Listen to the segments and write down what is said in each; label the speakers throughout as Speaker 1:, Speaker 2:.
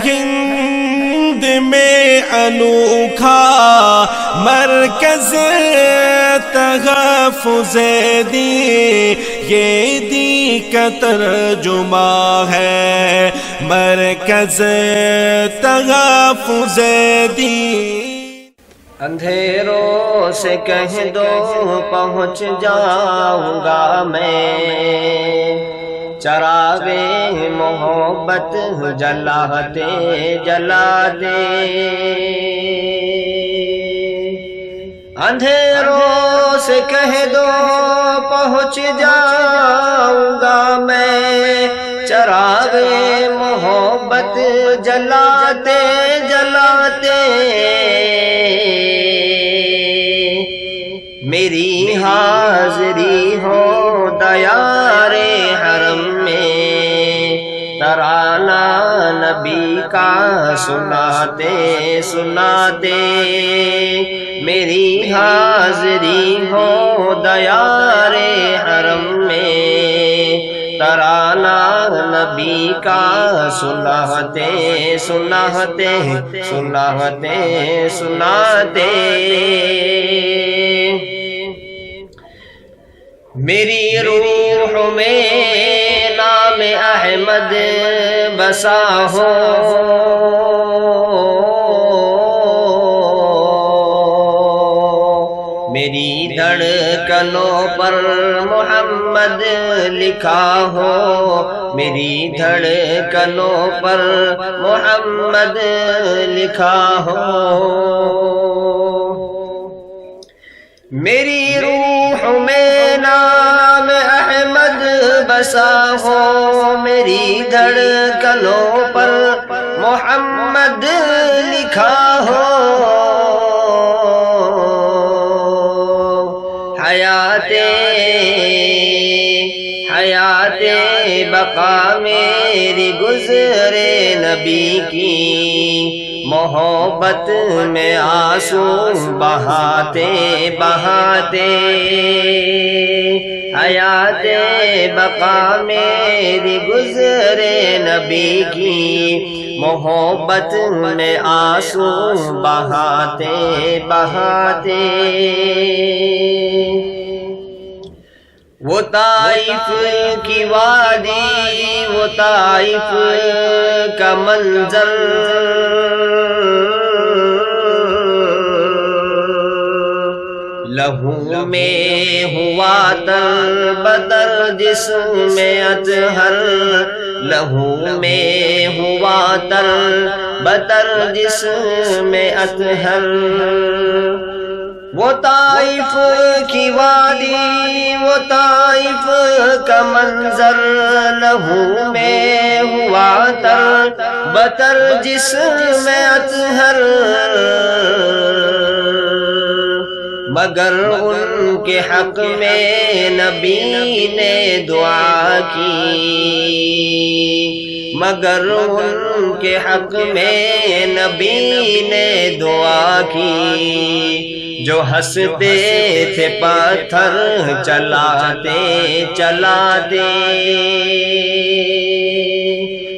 Speaker 1: ہند میں انوکھا مرکز تحفظ دین، یہ دین کا ترجمہ ہے مرکز تحفظ دین۔
Speaker 2: اندھیروں سے کہہ دو پہنچ جاؤں گا میں، چراغ محبت جلاتے جلاتے۔ اندھیروں سے کہہ دو پہنچ جاؤں گا میں، چراغ محبت جلاتے جلاتے۔ میری حاضری ہو دیار حرم میں، ترانہ نبی کا سناتے سناتے۔ میری حاضری ہو دیار حرم میں، ترانہ نبی کا سناتے سناتے سناتے سناتے۔ میری روح میں نام احمد بسا ہو، میری دھڑکنوں پر محمد لکھا ہو، میری دھڑکنوں پر محمد لکھا ہو۔ میری روح میں نام احمد بسا ہو، میری دھڑکنوں پر محمد لکھا ہو۔ حیات بقا میری گزرے نبی کی، محبت میں آنسو بہاتے بہاتے۔ حیات بقا میری گزرے نبی کی، محبت میں آنسو بہاتے بہاتے۔ وہ طائف کی وادی، وہ طائف کا منظر، لہو میں ہوا تر بدر جسم میں اطہر، لہو میں ہوا تر بدر جسم میں اطہر۔ وہ طائف کی وادی، وہ طائف کا منظر، لہو میں ہوا تر بتر جسم میں اطہر۔ مگر ان کے حق میں نبی نے دعا کی، مگر ان کے حق میں نبی نے دعا کی، جو ہنستے تھے پتھر چلاتے چلاتے۔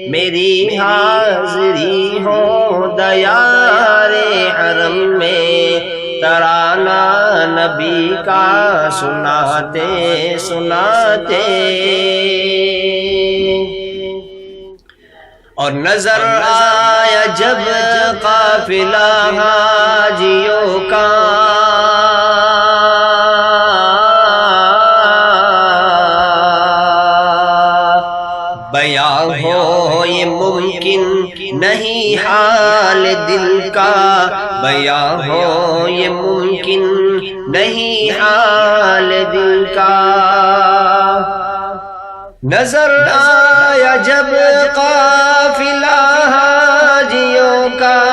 Speaker 2: میری حاضری ہو دیار حرم میں، ترانہ نبی کا سناتے سناتے۔ اور نظر آیا جب قافلہ حاجیوں کا، بیاں ہو یہ ممکن نہیں حال دل کا، بیاں ہو یہ ممکن نہیں حال دل کا۔ نظر آیا جب قافلہ حاجیوں کا،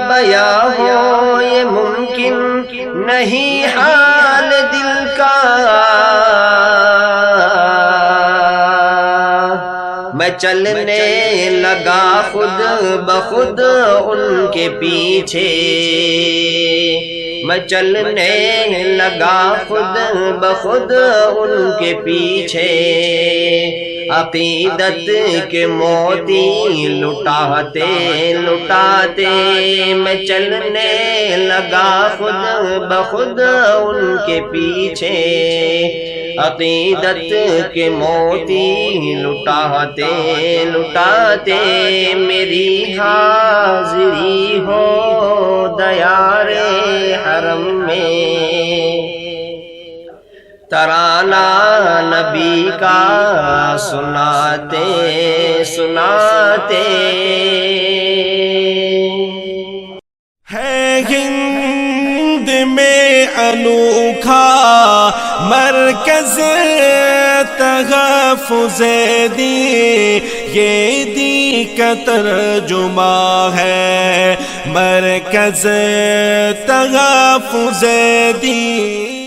Speaker 2: بیاں ہو یہ ممکن نہیں حال دل کا۔ میں چلنے لگا خود بخود ان کے پیچھے، میں چلنے لگا خود بخود ان کے پیچھے، عقیدت کے موتی لٹاتے لٹاتے میں چلنے لگا خود بخود ان کے پیچھے، عقیدت کے موتی لٹاتے لٹاتے میری حاضری ہو دیار حرم میں، ترانہ نبی کا سناتے سناتے،
Speaker 1: ہے ہند میں انوکھا مرکز تحفظ دین، یہ دین کا ترجمہ ہے مرکز تحفظ دین۔